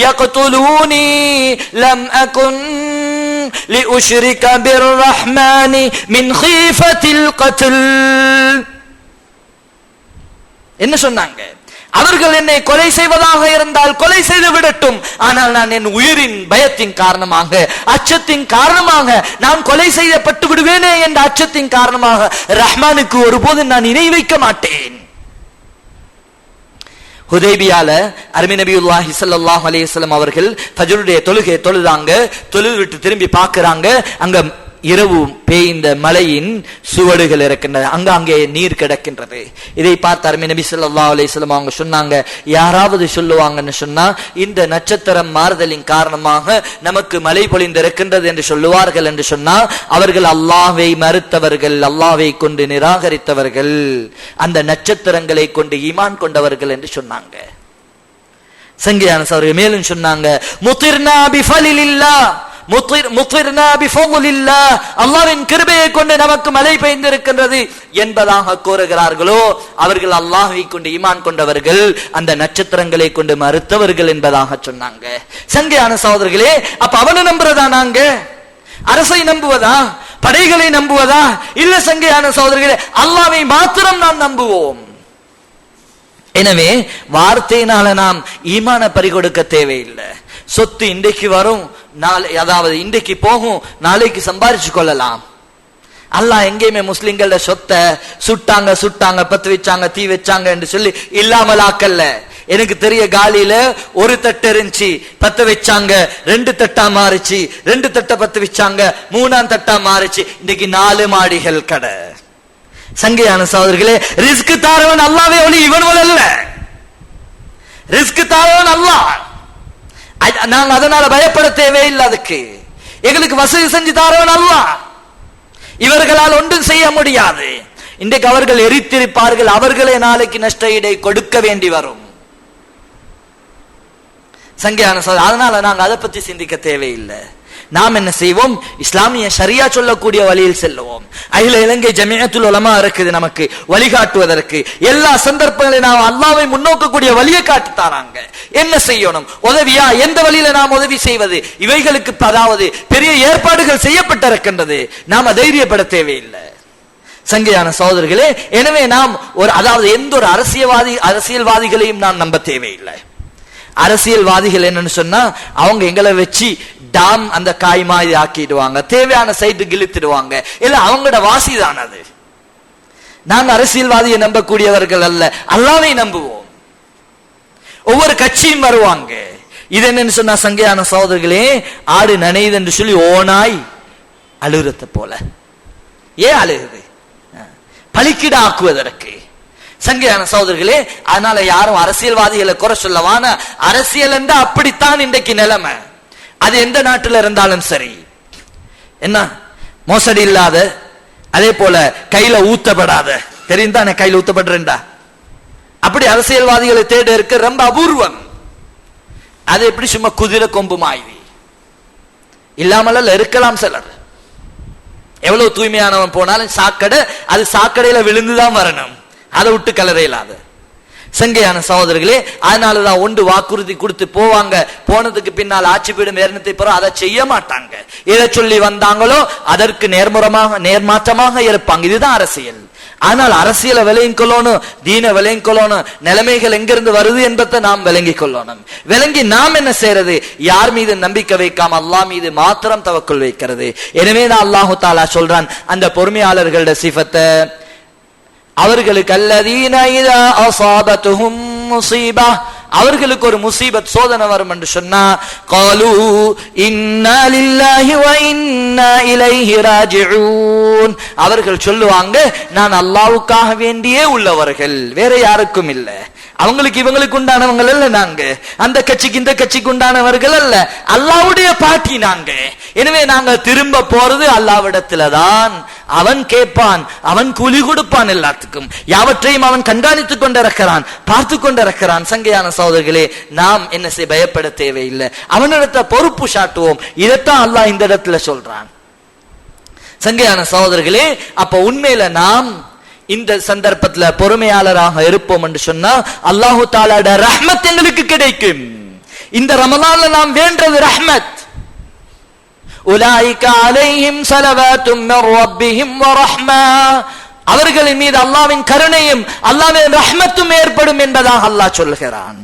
يَقْتُلُونِي لَمْ أَكُنْ لِأُشْرِكَ بِالرَّحْمَنِ مِنْ خِيفَةِ الْقَتْلِ. என்ன சொன்னாங்க? அவர்கள் என்னை கொலை செய்வதாக இருந்தால் கொலை செய்து விடட்டும், ஆனால் நான் என் உயிரின் பயத்தின் காரணமாக, அச்சத்தின் காரணமாக, நான் கொலை செய்யப்பட்டு விடுவேனே என்ற அச்சத்தின் காரணமாக ரஹ்மானுக்கு ஒருபோதும் நான் இணை வைக்க மாட்டேன். ஹுதைபியால அருமை நபியுல்லாஹி ஸல்லல்லாஹு அலைஹி வஸல்லம் அவர்கள் ஃபஜ்ருடைய தொழுகை தொழுதாங்க. தொழுது விட்டு திரும்பி பார்க்கறாங்க, அங்க இரவு பெய்ந்த மழையின் சுவடுகள் இருக்கின்றன, அங்கே நீர் கிடக்கின்றது. இதை பார்த்து அருமை நபி ஸல்லல்லாஹு அலைஹி வஸல்லம் அவங்க சொன்னாங்க, யாராவது சொல்லுவாங்கன்னு சொன்னா இந்த நட்சத்திரம் மாறுதலின் காரணமாக நமக்கு மழை பொழிந்திருக்கின்றது என்று சொல்லுவார்கள் என்று சொன்னா அவர்கள் அல்லாஹ்வை மறுத்தவர்கள், அல்லாஹ்வை கொண்டு நிராகரித்தவர்கள், அந்த நட்சத்திரங்களை கொண்டு ஈமான் கொண்டவர்கள் என்று சொன்னாங்க. சங்கையான அவர்கள் மேலும் சொன்னாங்க, முத்திர்னா பிஃபலில்லாஹ் அல்லாஹ்வின் கிருபையை கொண்டு நமக்கு மழை பெய்திருக்கின்றது என்பதாக கூறுகிறார்களோ அவர்கள் அல்லாஹ்வை கொண்டு ஈமான் கொண்டவர்கள், அந்த நட்சத்திரங்களை கொண்டு மறுத்தவர்கள் என்பதாக சொன்னாங்க. சங்கையான சகோதரர்களே, அப்ப அவனை நம்புறதா நாங்க? அரசை நம்புவதா? படைகளை நம்புவதா? இல்ல சங்கையான சகோதரர்களே, அல்லாஹ்வை மாத்திரம் நாம் நம்புவோம். எனவே வார்த்தையினால நாம் ஈமான பறிகொடுக்க தேவையில்லை. சொத்து இன்றைக்கு வரும், நாளை அதாவது இன்றைக்கு போகும், நாளைக்கு சம்பாரிச்சு கொள்ளலாம். அல்லாஹ் எங்கேயுமே முஸ்லிம்கள சொத்தை சுட்டாங்க பத்து வச்சாங்க தீ வச்சாங்க என்று சொல்லி இல்லாமல் ஆக்கல்ல. எனக்கு தெரிய காலியில ஒரு தட்டு இருந்துச்சு, பத்து வச்சாங்க, 2 தட்டா மாறிச்சு, 2 தட்டை பத்து வச்சாங்க, 3ஆம் தட்டா மாறிச்சு, இன்னைக்கு 4 மாடிகள் கடை. சங்கையான சகோதரர்களே, ரிஸ்க் தாரவன் அல்லாஹ்வே ஒளி இவன் அல்ல. ரிஸ்க் தாரவன் அல்லாஹ். நாங்க அதனால பயப்பட தேவையில்லை. அதுக்கு எங்களுக்கு வசதி செஞ்சு தாரவன் அல்லாஹ். இவர்களால் ஒன்றும் செய்ய முடியாது. இன்றைக்கு அவர்கள் எரித்திருப்பார்கள், அவர்களே நாளைக்கு நஷ்ட ஈடை கொடுக்க வேண்டி வரும். சங்கையான சகோதரர், அதனால நாங்க அதை பத்தி சிந்திக்க தேவையில்லை. நாம் என்ன செய்வோம்? இஸ்லாமிய ஷரியா சொல்லக்கூடிய வழியில் செல்லுவோம். அகில இலங்கை ஜமியத்துல் உலமா இருக்குது நமக்கு வழிகாட்டுவதற்கு. எல்லா சந்தர்ப்பங்களையும் நாம் அல்லாஹ்வை முன்னோக்கக்கூடிய வழியை காட்டித்தாராங்க. என்ன செய்யணும், உதவியா, எந்த வழியில நாம் உதவி செய்வது, இவைகளுக்கு அதாவது பெரிய ஏற்பாடுகள் செய்யப்பட்டிருக்கின்றது. நாம தைரியப்பட தேவையில்லை. சங்கையான சகோதரர்களே, எனவே நாம் அதாவது எந்த ஒரு அரசியல்வாதிகளையும் நாம் நம்ப தேவையில்லை. அரசியல்வாதிகள் என்னன்னு சொன்னா அவங்க எங்களை வச்சு டாம் அந்த காய் மாதிரி ஆக்கிடுவாங்க, தேவையான சைட்டு கிழித்திடுவாங்க. இல்ல அவங்களோட வாசி தான் அது. நாங்க அரசியல்வாதியை நம்பக்கூடியவர்கள் அல்ல, அல்லாஹ்வை நம்புவோம். ஒவ்வொரு கட்சியும் வருவாங்க. இது என்னன்னு சொன்னா சங்கையான சகோதரர்களே, ஆடு நனையுது என்று சொல்லி ஓனாய் அழுகுறத போல. ஏன் அழுகுது? பலிக்கிட ஆக்குவதற்கு. சங்கையான சகோதரர்களே, அதனால யாரும் அரசியல்வாதிகளை குறை சொல்லவான. அரசியல் என்றா அப்படித்தான் இன்றைக்கு நிலைமை. அது எந்த நாட்டில் இருந்தாலும் சரி, என்ன மோசடி இல்லாத, அதே போல கையில ஊத்தப்படாத, தெரியும் தானே கையில ஊத்தப்படுறா, அப்படி அரசியல்வாதிகளை தேட இருக்க ரொம்ப அபூர்வம். அது எப்படி சும்மா குதிரை கொம்பு மாதிரி இல்லாமல் இருக்கலாம் சிலர். எவ்வளவு தூய்மையானவன் போனாலும் சாக்கடை, அது சாக்கடையில விழுந்துதான் வரணும், அதை விட்டு கலரையில்லாத. சங்கையான சகோதரர்களே, அதனாலதான் ஒன்று வாக்குறுதி கொடுத்து போவாங்க, போனதுக்கு பின்னால் ஆட்சி பீடம் ஏறினத்தை பிறகு அதை செய்ய மாட்டாங்க. எதை சொல்லி வந்தாங்களோ அதற்கு நேர்மாற்றமாக இருப்பாங்க. இதுதான் அரசியல். ஆனால் அரசியலை விலையும் கொள்ளணும், தீன விலையும் கொள்ளணும், நிலைமைகள் எங்கிருந்து வருது என்பதை நாம் விளங்கி கொள்ளணும். விளங்கி நாம் என்ன செய்யறது? யார் மீது நம்பிக்கை வைக்காம அல்லாஹ் மீது மாத்திரம் தவக்குள் வைக்கிறது. எனவே தான் அல்லாஹு தாலா சொல்றான் அந்த பொறுமையாளர்களோட சிஃபத்தை, அவர்களுக்கு அல்லதீன இதா அஸாபத்துஹும் முஸீபா, அவர்களுக்கு ஒரு முசீபத் சோதனை வரும் என்று சொன்னா காலு இன்னா லில்லாஹி வ இன்னா இலைஹி ராஜிஊன், அவர்கள் சொல்லுவாங்க நான் அல்லாஹ்வுக்காக வேண்டியே உள்ளவர்கள், வேற யாருக்கும் இல்ல. அவங்களுக்கு இவங்களுக்கு உண்டானவங்கள் அல்ல, நாங்க அந்த கட்சிக்கு இந்த கட்சிக்கு உண்டானவர்கள் அல்ல, அல்லாஹ்வுடைய பாட்டி நாங்க. எனவே நாங்க திரும்ப போறது அல்லாஹ்விடத்துல தான். அவன் கேட்பான், அவன் கூலி கொடுப்பான், எல்லாத்துக்கும் யாவற்றையும் அவன் கண்காணித்துக் கொண்டிருக்கிறான், பார்த்து கொண்டிருக்கிறான். சங்கையான சகோதரர்களே, நாம் என்ன செய்ய பயப்பட தேவையில்லை, அவனிடத்த பொறுப்பு சாட்டுவோம். இதைத்தான் அல்லாஹ் இந்த இடத்துல சொல்றான். சங்கையான சகோதரர்களே, அப்ப உண்மையில நாம் இந்த சந்தர்ப்பத்தில் பொறுமையாளராக இருப்போம் என்று சொன்னா அல்லாஹு தஆலாட ரஹ்மத் எங்களுக்கு கிடைக்கும். இந்த ரமலான்ல நாம் வேண்டது ரஹ்மத். உலாயிக அலைஹிம் ஸலவாத்தும் மிர் ரப்பிஹிம் வ ரஹ்மா, அவர்களின் மீது அல்லாஹ்வின் கருணையும் அல்லாஹ்வின் ரஹ்மத்தும் ஏற்படும் என்பதாக அல்லாஹ் சொல்கிறான்.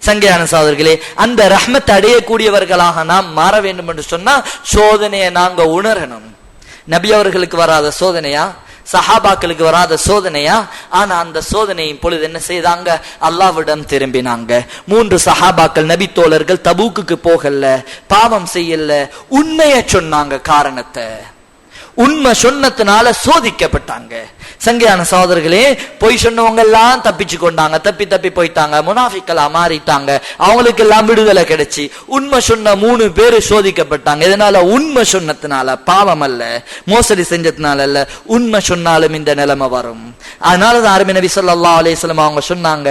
சங்கையான சகோதரர்களே, அந்த ரஹ்மத் அடையக்கூடியவர்களாக நாம் மாற வேண்டும் என்று சொன்னா சோதனையை நாங்க உணரணும். நபி அவர்களுக்கு வராத சோதனையா? சஹாபாக்களுக்கு வராத சோதனையா? ஆனா அந்த சோதனையின் பொழுது என்ன செய்தாங்க? அல்லாஹ்விடம் திரும்பினாங்க. 3 சஹாபாக்கள் நபி தோழர்கள் தபூக்குக்கு போகல, பாவம் செய்யல, உண்மையை சொன்னாங்க. காரணத்தை உண்மை சொன்னதுனால சோதிக்கப்பட்டாங்க. சங்கையான சகோதரர்களே, பொய் சொன்னவங்க எல்லாம் தப்பிச்சு கொண்டாங்க, தப்பி போயிட்டாங்க, முனாஃபிக்களா மாறிட்டாங்க. அவங்களுக்கு எல்லாம் விடுதலை கிடைச்சி உண்மை சொன்ன 3 பேரு சோதிக்கப்பட்டாங்க. இதனால உண்மை சொன்னதுனால, பாவம் அல்ல, மோசடி செஞ்சதுனால அல்ல, உண்மை சொன்னாலும் இந்த நிலைமை வரும். அதனாலதான் அருமை நபி ஸல்லல்லாஹு அலைஹி வஸல்லம் அவங்க சொன்னாங்க,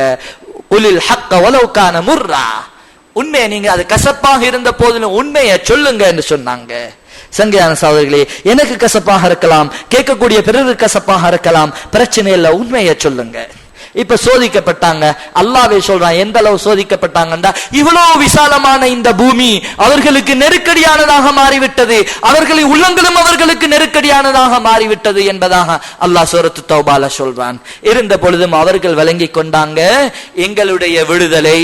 உலில் ஹக்க வலவ் கான முர்ரா, உண்மையை நீங்க அது கசப்பாக இருந்த போதிலும் உண்மையை சொல்லுங்க என்று சொன்னாங்க. சங்கையான சகோதரர்களே, எனக்கு கசப்பாக இருக்கலாம், கேட்கக்கூடிய பிறருக்கு கசப்பாக இருக்கலாம், பிரச்சனை இல்லை, உண்மையை சொல்லுங்க. இப்ப சோதிக்கப்பட்டாங்க. அல்லாஹ்வே சொல்றான் எந்த அளவு சோதிக்கப்பட்டாங்கன்றா, இவ்வளவு விசாலமான இந்த பூமி அவர்களுக்கு நெருக்கடியானதாக மாறிவிட்டது, அவர்களின் உள்ளங்களும் அவர்களுக்கு நெருக்கடியானதாக மாறிவிட்டது என்பதாக அல்லாஹ் சூரத்து தௌபால சொல்றான். இருந்த பொழுதும் அவர்கள் விளங்கி கொண்டாங்க, எங்களுடைய விடுதலை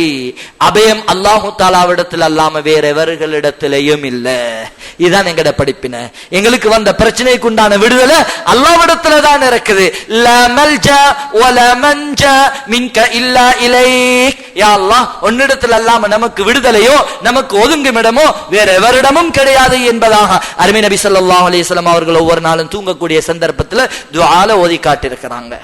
அபயம் அல்லாஹு தாலாவிடத்தில் அல்லாம வேற எவர்களிடத்திலையும் இல்ல. இதுதான் எங்கட படிப்பின. எங்களுக்கு வந்த பிரச்சனைக்கு உண்டான விடுதலை அல்லாஹ்விடத்துல தான் இருக்குது. லா மல்ஜா வலா மன்ஜா மின்க இல்லா இலைக். யா அல்லாஹ், உன்னிடத்தில் அல்லாம நமக்கு விடுதலையோ நமக்கு ஒதுங்குமிடமோ வேற எவரிடமும் கிடையாது என்பதாக அருமை நபி ஸல்லல்லாஹு அலைஹி வஸல்லம் அவர்கள் ஒவ்வொரு நாளும் தூங்கக்கூடிய சந்தர்ப்பத்தில் துஆல ஓதி காட்டியிருக்கிறாங்க.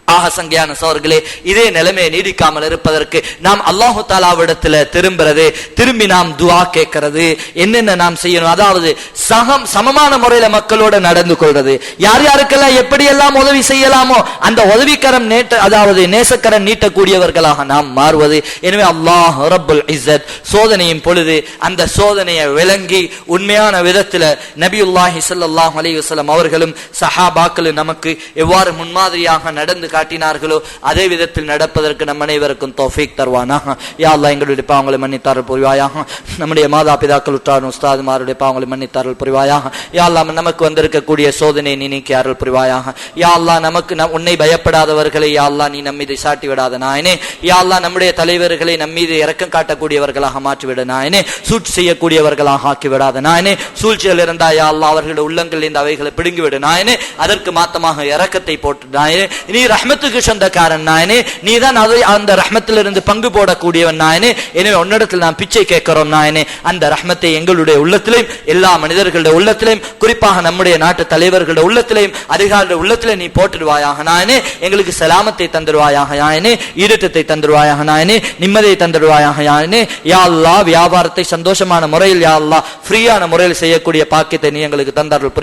ஆக சங்கையான சகோதரர்களே, இதே நிலைமையை நீடிக்காமல் இருப்பதற்கு நாம் அல்லாஹு தாலாவிடத்துல திரும்பி நாம் துஆ கேட்கிறது, என்னென்ன நாம் செய்யணும், அதாவது சமமான முறையில மக்களோட நடந்து கொள்றது, யார் யாருக்கெல்லாம் எப்படி எல்லாம் உதவி செய்யலாமோ அந்த உதவிக்கரம் அதாவது நேசக்கரம் நீட்டக்கூடியவர்களாக நாம் மாறுவது. எனவே அல்லாஹ் ரப்புல் இஸ்ஸத் சோதனையின் பொழுது அந்த சோதனையை விளங்கி உண்மையான விதத்துல நபியுல்லாஹி ஸல்லல்லாஹு அலைஹி வஸல்லம் அவர்களும் சஹாபாக்களும் நமக்கு எவ்வாறு முன்மாதிரியாக நடந்து காட்டினார்களோ அதே விதத்தில் நடப்பதற்கு நம் அனைவருக்கும் தௌஃபீக் தருவானாக. யா அல்லாஹ், எங்களுடைய பாவங்களை மன்னித்தார்கள் புரிவாயாக. நம்முடைய மாதா பிதாக்கள் உற்றார் உஸ்தாதுமாருடைய பாவங்களை மன்னித்தார்கள் புரிவாயாக. யா அல்லாஹ், நமக்கு வந்திருக்கக்கூடிய சோதனை நீ நீக்கி அருள் புரிவாயாக. யா அல்லாஹ், நமக்கு உன்னை பயப்படாதவர்களை யா அல்லாஹ் நீ நம்மீது சாட்டி விடாத நாயனே. யா அல்லாஹ், நம்முடைய தலைவர்களை நம்மீது இரக்கம் காட்டக்கூடியவர்களாக மாற்றிவிட நாயனே. சூழ்ச்சி செய்யக்கூடியவர்களாக ஆக்கி விடாத நாயனே. சூழ்ச்சியில் இருந்தா யா அல்லாஹ் அவர்களுடைய உள்ளங்களில் இந்த அவைகளை பிடுங்கிவிடு நாயனே. அதற்கு மாத்தமாக இரக்கத்தை போட்டு நாயனே. நீ ரஹ்மத்துக்கு சொந்தக்காரன் நாயனே, நீதான் அந்த ரஹ்மத்திலிருந்து பங்கு போடக்கூடியவன் நாயனே. எனவே உன்னிடத்தில் நாம் பிச்சை கேட்கிறோம் நாயனே. அந்த ரஹ்மத்தை எங்களுடைய உள்ளத்திலையும் எல்லா மனிதர்களுடைய உள்ளத்திலையும் குறிப்பாக நம்முடைய நாட்டு தலைவர்களுடைய உள்ளத்திலையும் அதிகாரிகளுடைய உள்ளத்திலையும் நீ போட்டுடுவாயாக நாயனே. எங்களுக்கு சலாமத்தை தந்துடுவாயாக நாயனே, ஈடத்தை தந்துடுவாயாக நாயனே, நிம்மதியை தந்துடுவாயாக நாயனே. யா அல்லாஹ், வியாபாரத்தை சந்தோஷமான முறையில் யா அல்லாஹ் ஃப்ரீயான முறையில் செய்யக்கூடிய பாக்கியத்தை நீ எங்களுக்கு தந்தார்கள்.